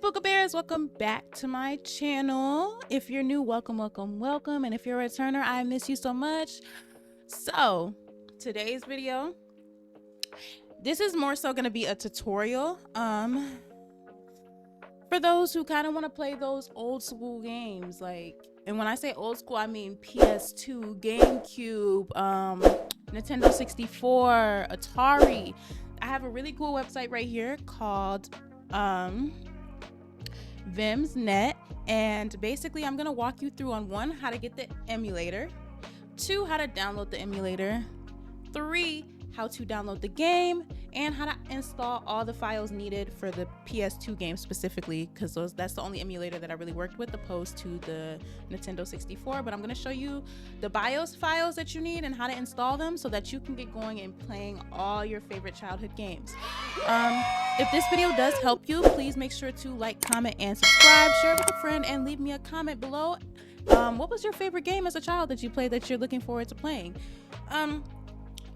Booga Bears, welcome back to my channel. If you're new, welcome, and if you're a returner, I miss you so much. So today's video, this is more so going to be a tutorial for those who kind of want to play those old school games, and when I say old school, I mean PS2, GameCube, Nintendo 64, Atari. I have a really cool website right here called VIMMS net, and basically I'm gonna walk you through on 1, how to get the emulator, 2, how to download the emulator, 3, how to download the game, and how to install all the files needed for the PS2 game specifically, because that's the only emulator that I really worked with opposed to the Nintendo 64. But I'm going to show you the BIOS files that you need and how to install them so that you can get going and playing all your favorite childhood games. If this video does help you, please make sure to like, comment, and subscribe, share with a friend, and leave me a comment below. What was your favorite game as a child that you played that you're looking forward to playing?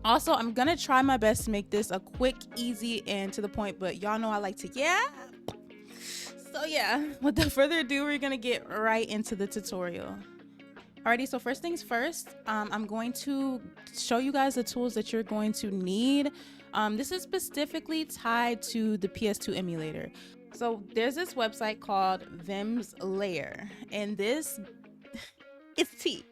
Also, I'm gonna try my best to make this a quick, easy, and to the point, but y'all know I like to, So yeah, without further ado, we're gonna get right into the tutorial. Alrighty, so first things first, I'm going to show you guys the tools that you're going to need. This is specifically tied to the PS2 emulator. So there's this website called VIMMS Lair, and this is tea.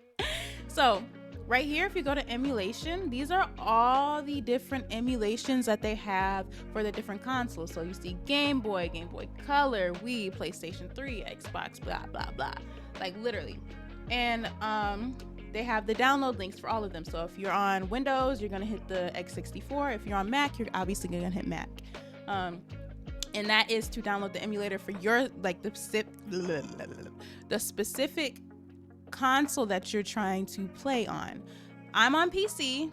So right here, if you go to emulation, these are all the different emulations that they have for the different consoles. So you see Game Boy, Game Boy Color, Wii, PlayStation 3, Xbox, blah, blah, blah. Like literally. And they have the download links for all of them. So if you're on Windows, you're gonna hit the x64. If you're on Mac, you're obviously gonna hit Mac. And that is to download the emulator for your, the specific console that you're trying to play on. I'm on PC,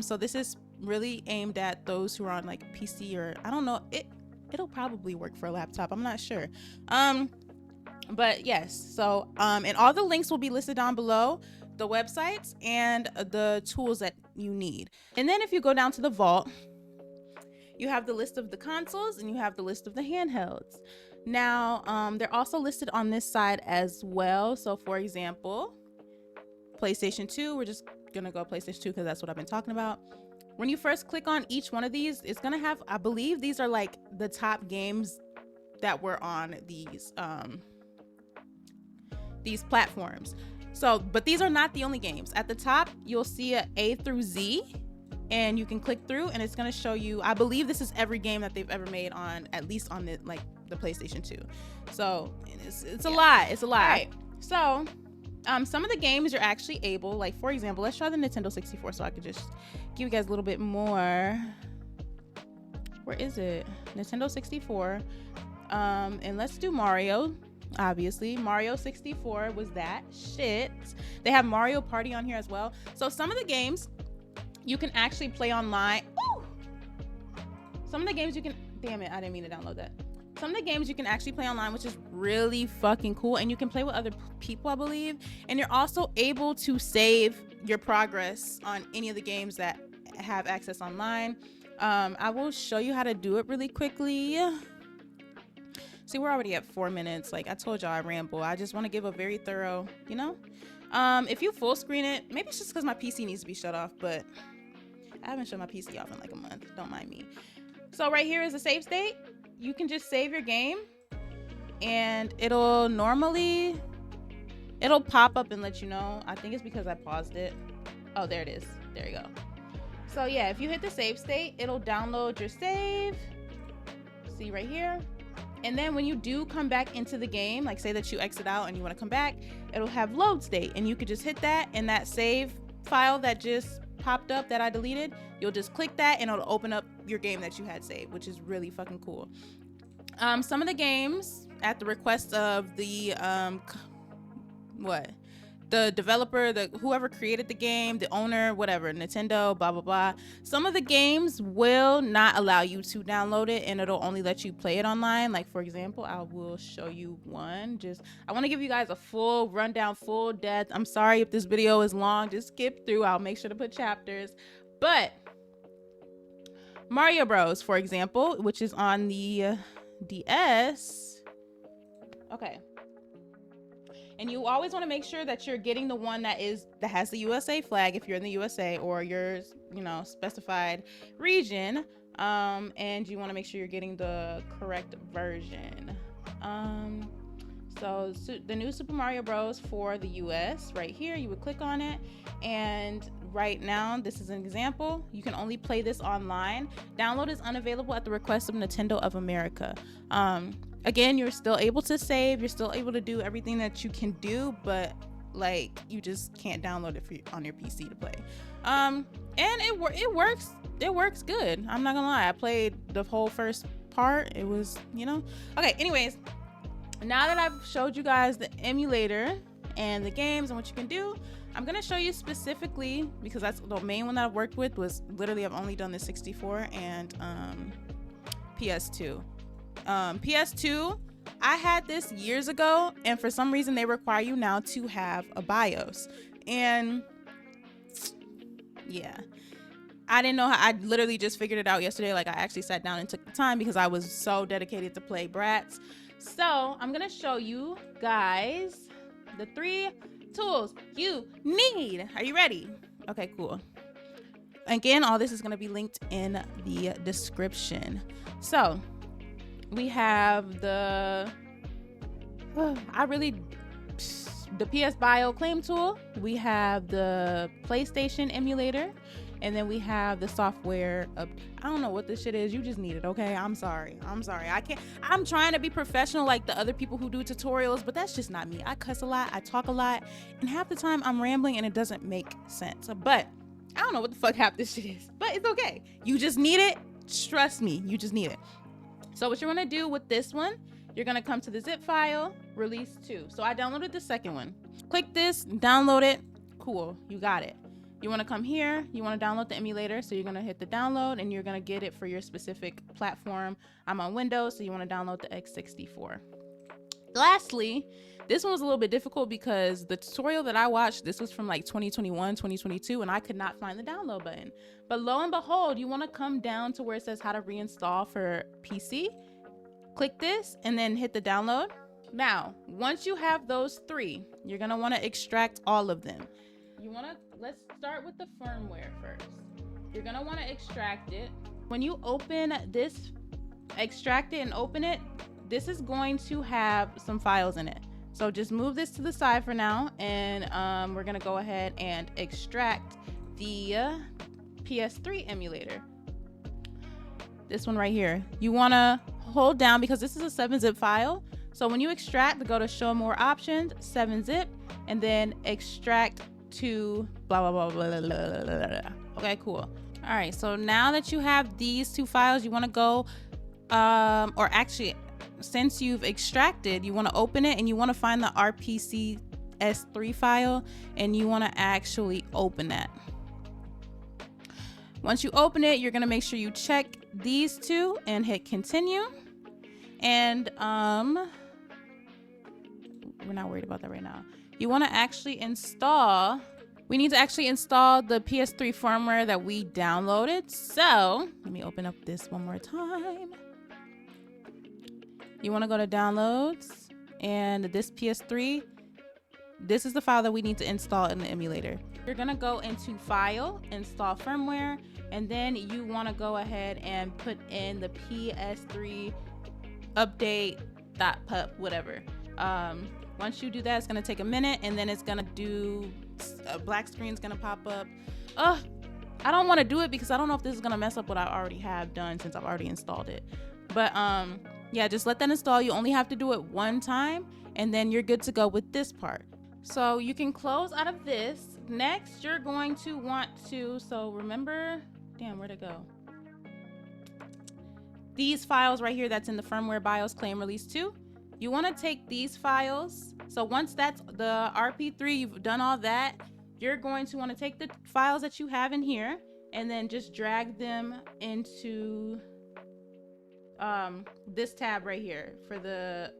so this is really aimed at those who are on like PC, or I don't know, it'll probably work for a laptop, I'm not sure. But yes, so and all the links will be listed down below, the websites and the tools that you need. And then if you go down to the vault, you have the list of the consoles and you have the list of the handhelds. Now, they're also listed on this side as well. So for example, PlayStation 2, we're just gonna go PlayStation 2 because that's what I've been talking about. When you first click on each one of these, it's gonna have, I believe these are like the top games that were on these platforms. So, but these are not the only games. At the top, you'll see A through Z, and you can click through and it's going to show you, I believe this is every game that they've ever made on, at least on the PlayStation 2. So it's a lot. It's a lot. Right. So some of the games you're actually able, like for example, let's try the Nintendo 64 so I could just give you guys a little bit more. Where is it? Nintendo 64. And let's do Mario. Obviously Mario 64 was that shit. They have Mario Party on here as well. So some of the games you can actually play online. Ooh! Some of the games you can, damn it, I didn't mean to download that. Some of the games you can actually play online, which is really fucking cool. And you can play with other people, I believe. And you're also able to save your progress on any of the games that have access online. I will show you how to do it really quickly. See, we're already at 4 minutes. Like I told y'all, I ramble. I just want to give a very thorough, you know? If you full screen it, maybe it's just because my PC needs to be shut off, but I haven't shut my PC off in like a month. Don't mind me. So right here is a save state. You can just save your game and it'll pop up and let you know. I think it's because I paused it. Oh, there it is. There you go. So yeah, if you hit the save state, it'll download your save. See right here. And then when you do come back into the game, like say that you exit out and you want to come back, it'll have load state, and you could just hit that, and that save file that just popped up that I deleted, you'll just click that and it'll open up your game that you had saved, which is really fucking cool. Some of the games at the request of the the developer, whoever created the game, the owner, whatever, Nintendo, blah blah blah, some of the games will not allow you to download it and it'll only let you play it online. Like for example, I will show you one. I want to give you guys a full rundown, full depth. I'm sorry if this video is long, just skip through. I'll make sure to put chapters. But Mario Bros, for example, which is on the DS, Okay. And you always want to make sure that you're getting the one that has the USA flag if you're in the USA, or your, you know, specified region. And you want to make sure you're getting the correct version. So the new Super Mario Bros. For the US right here, you would click on it, and right now this is an example. You can only play this online. Download is unavailable at the request of Nintendo of America. Again, you're still able to save, you're still able to do everything that you can do, but like you just can't download it on your PC to play. And it works good. I'm not gonna lie, I played the whole first part. It was, you know, okay. Anyways, now that I've showed you guys the emulator and the games and what you can do, I'm gonna show you specifically, because that's the main one that I've worked with. Was literally, I've only done the 64 and PS2. PS2, I had this years ago, and for some reason they require you now to have a BIOS. And yeah, I didn't know how. I literally just figured it out yesterday. Like, I actually sat down and took the time because I was so dedicated to play Bratz. So I'm gonna show you guys the 3 tools you need. Are you ready? Okay, cool. Again, all this is gonna be linked in the description. So we have the PS Bio Claim tool. We have the PlayStation emulator, and then we have the software update. I don't know what this shit is. You just need it, okay? I'm sorry. I can't. I'm trying to be professional like the other people who do tutorials, but that's just not me. I cuss a lot, I talk a lot, and half the time I'm rambling and it doesn't make sense. But I don't know what the fuck half this shit is, but it's okay. You just need it. Trust me, you just need it. So what you're gonna do with this one, you're gonna come to the zip file, release 2. So I downloaded the second one. Click this, download it. Cool, you got it. You wanna come here, you wanna download the emulator. So you're gonna hit the download and you're gonna get it for your specific platform. I'm on Windows, so you wanna download the x64. Lastly, this one was a little bit difficult because the tutorial that I watched, this was from like 2021, 2022, and I could not find the download button. But lo and behold, you want to come down to where it says how to reinstall for PC. Click this and then hit the download. Now, once you have those 3, you're going to want to extract all of them. Let's start with the firmware first. You're going to want to extract it. When you open this, extract it and open it, this is going to have some files in it. So just move this to the side for now, and we're gonna go ahead and extract the PS3 emulator. This one right here. You wanna hold down because this is a 7-zip file. So when you extract, go to show more options, 7-zip, and then extract to blah, blah, blah, blah, blah, blah, blah. Okay, cool. All right, so now that you have these 2 files, you wanna go, or actually, since you've extracted, you want to open it and you want to find the RPCS3 file and you want to actually open that. Once you open it, you're going to make sure you check these 2 and hit continue. And we're not worried about that right now. You want to actually install, we need to actually install the PS3 firmware that we downloaded. So let me open up this one more time. You want to go to downloads, and this PS3, this is the file that we need to install in the emulator. You're going to go into file, install firmware, and then you want to go ahead and put in the PS3 update.pup, whatever. Once you do that, it's going to take a minute, and then it's going to do a black screen is going to pop up. I don't want to do it because I don't know if this is going to mess up what I already have done since I've already installed it. But yeah, just let that install. You only have to do it one time, and then you're good to go with this part. So you can close out of this. Next, you're going to want to, so remember, damn, where'd it go? These files right here that's in the firmware BIOS claim release 2. You want to take these files. So once that's the RP3, you've done all that, you're going to want to take the files that you have in here and then just drag them into this tab right here for the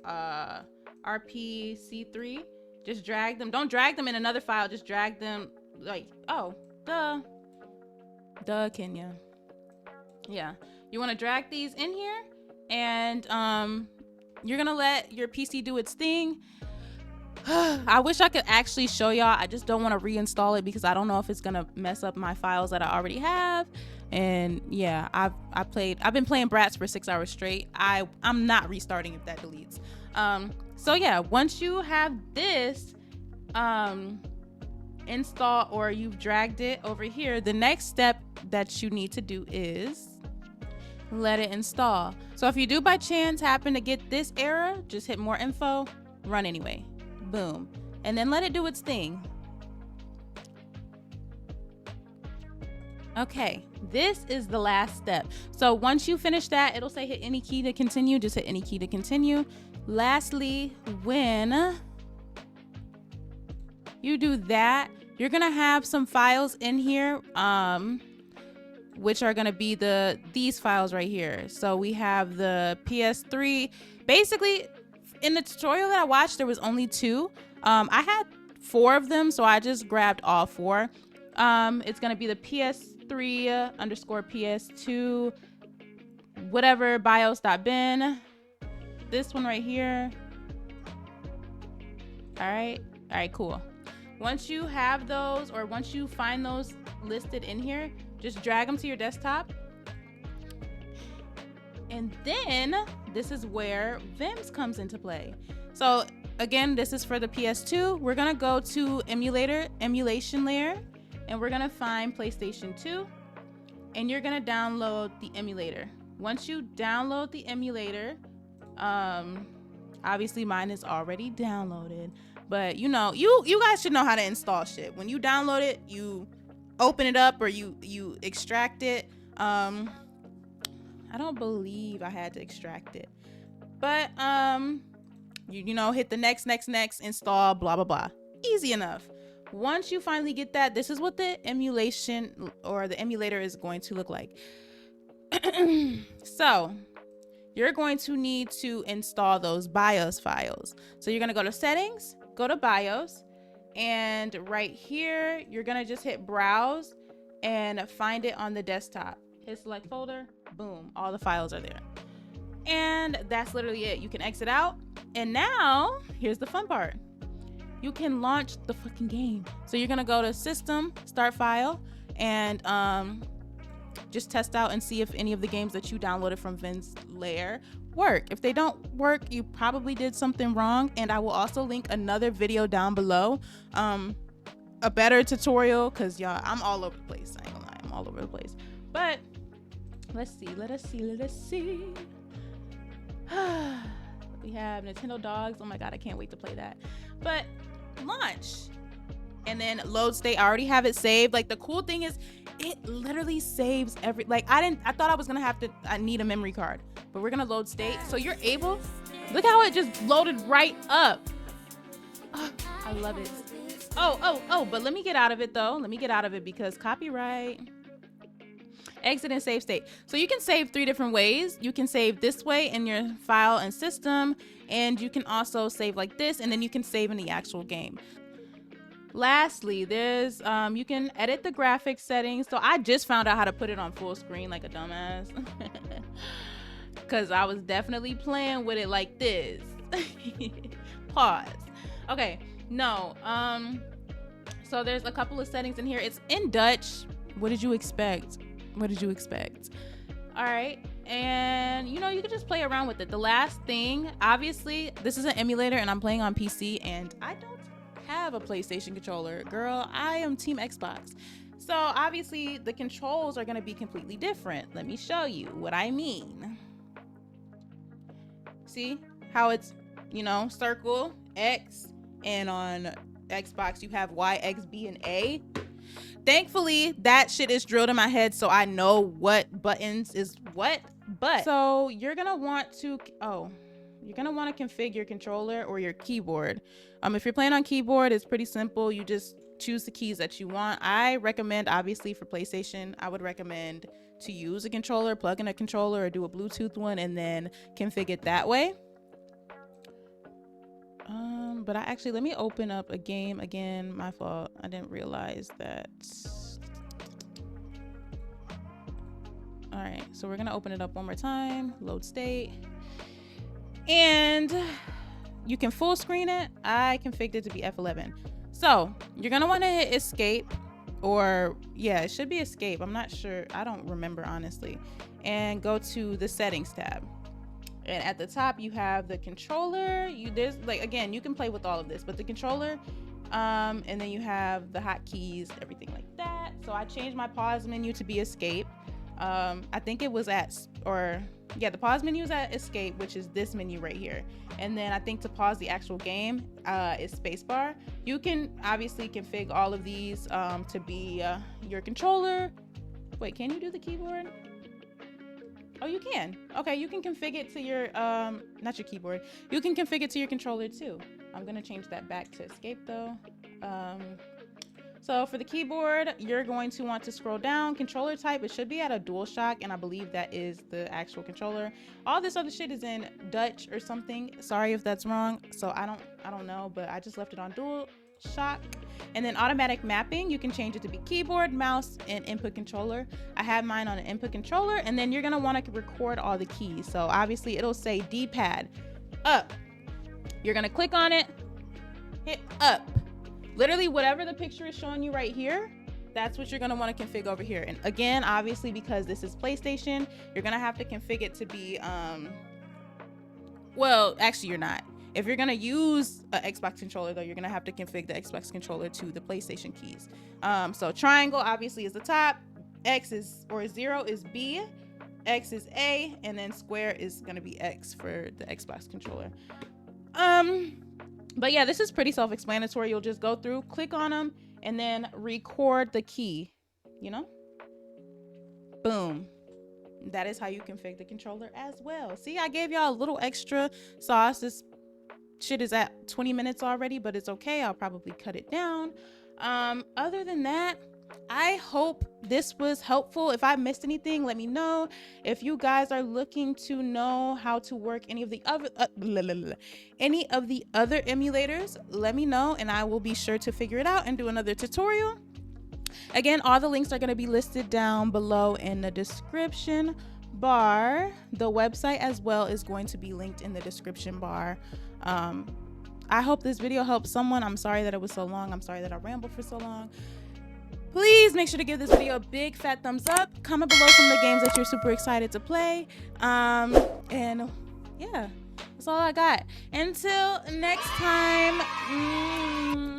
RPC3. Just drag them. Don't drag them in another file. Just drag them like, oh, duh, Kenya. Yeah, you want to drag these in here, and you're gonna let your PC do its thing. I wish I could actually show y'all. I just don't want to reinstall it because I don't know if it's gonna mess up my files that I already have. And yeah, I've been playing Bratz for 6 hours straight. I'm not restarting if that deletes. So yeah, once you have this install, or you've dragged it over here, the next step that you need to do is let it install. So if you do by chance happen to get this error, just hit more info, run anyway, boom, and then let it do its thing. Okay, this is the last step. So once you finish that, it'll say hit any key to continue. Just hit any key to continue. Lastly, when you do that, you're gonna have some files in here, which are gonna be these files right here. So we have the PS3. Basically, in the tutorial that I watched, there was only 2. I had 4 of them, so I just grabbed all 4. It's gonna be the PS3 underscore PS2 whatever bios.bin. This one right here. All right, cool. Once you have those, or once you find those listed in here, just drag them to your desktop. And then this is where VIMMS comes into play. So again, this is for the PS2. We're gonna go to emulation layer, and we're gonna find PlayStation 2, and you're gonna download the emulator. Once you download the emulator, obviously mine is already downloaded, but you know, you guys should know how to install shit. When you download it, you open it up, or you extract it. I don't believe I had to extract it, but you know, hit the next, install, blah blah blah. Easy enough. Once you finally get that, this is what the emulation or the emulator is going to look like. So you're going to need to install those BIOS files. So you're gonna go to settings, go to BIOS, and right here, you're gonna just hit browse and find it on the desktop. Hit select folder, boom, all the files are there. And that's literally it. You can exit out. And now, here's the fun part. You can launch the fucking game. So you're gonna go to system, start file, and just test out and see if any of the games that you downloaded from VIMMS Lair work. If they don't work, you probably did something wrong. And I will also link another video down below, a better tutorial, because y'all, I'm all over the place. I ain't gonna lie, I'm all over the place. But let us see. We have Nintendo Dogs. Oh my god, I can't wait to play that. But launch, and then load state. I already have it saved. Like, the cool thing is, it literally saves every, like, I thought I was gonna have to, I need a memory card, but we're gonna load state. So you're able, look how it just loaded right up. Oh, I love it. Oh, but let me get out of it though. Let me get out of it because copyright. Exit and save state. So you can save 3 different ways. You can save this way in your file and system, and you can also save like this, and then you can save in the actual game. Lastly, there's you can edit the graphics settings. So I just found out how to put it on full screen like a dumbass, because I was definitely playing with it like this. Pause. Okay, no, so there's a couple of settings in here. It's in Dutch. What did you expect? All right, and you know, you can just play around with it. The last thing, obviously this is an emulator and I'm playing on PC, and I don't have a PlayStation controller. Girl, I am team Xbox. So obviously the controls are going to be completely different. Let me show you what I mean. See how it's, you know, circle, X, and on Xbox you have Y, X, B, and A. Thankfully, that shit is drilled in my head, so I know what buttons is what. But so you're gonna want to configure your controller or your keyboard. If you're playing on keyboard, it's pretty simple. You just choose the keys that you want. I recommend, obviously, for PlayStation, I would recommend to use a controller, plug in a controller, or do a Bluetooth one, and then configure it that way. But let me open up a game again. My fault. I didn't realize that. All right, so we're gonna open it up one more time, load state. And and you can full screen it. I configured it to be F11. So you're gonna want to hit escape, or yeah, it should be escape. I'm not sure. I don't remember honestly. And go to the settings tab. And at the top you have the controller. There's like, again, you can play with all of this, but the controller, and then you have the hotkeys, everything like that. So I changed my pause menu to be escape. I think it was the pause menu is at escape, which is this menu right here. And then I think to pause the actual game is spacebar. You can obviously configure all of these to be your controller. Wait, can you do the keyboard? Oh, you can. Okay, you can configure it to your not your keyboard. You can configure it to your controller too. I'm gonna change that back to escape though. So for the keyboard, you're going to want to scroll down. Controller type, it should be at a DualShock, and I believe that is the actual controller. All this other shit is in Dutch or something. Sorry if that's wrong. So I don't know, but I just left it on DualShock. And then automatic mapping, you can change it to be keyboard, mouse, and input controller. I have mine on an input controller, and then you're gonna want to record all the keys. So obviously it'll say D-pad up. You're gonna click on it, hit up. Literally whatever the picture is showing you right here, that's what you're gonna want to configure over here. And again, obviously because this is PlayStation, you're gonna have to configure it to be, well, actually you're not. If you're gonna use an Xbox controller though, you're gonna have to configure the Xbox controller to the PlayStation keys. So triangle obviously is the top, X is, or 0 is B, X is A, and then square is gonna be X for the Xbox controller. But yeah, this is pretty self-explanatory. You'll just go through, click on them, and then record the key, you know? Boom. That is how you configure the controller as well. See, I gave y'all a little extra sauce. This shit is at 20 minutes already, but it's okay. I'll probably cut it down. Other than that, I hope this was helpful. If I missed anything, let me know. If you guys are looking to know how to work any of the other emulators, let me know and I will be sure to figure it out and do another tutorial. Again, all the links are going to be listed down below in the description bar. The website as well is going to be linked in the description bar. I hope this video helped someone. I'm sorry that it was so long. I'm sorry that I rambled for so long. Please make sure to give this video a big fat thumbs up. Comment below some of the games that you're super excited to play. And yeah, that's all I got. Until next time.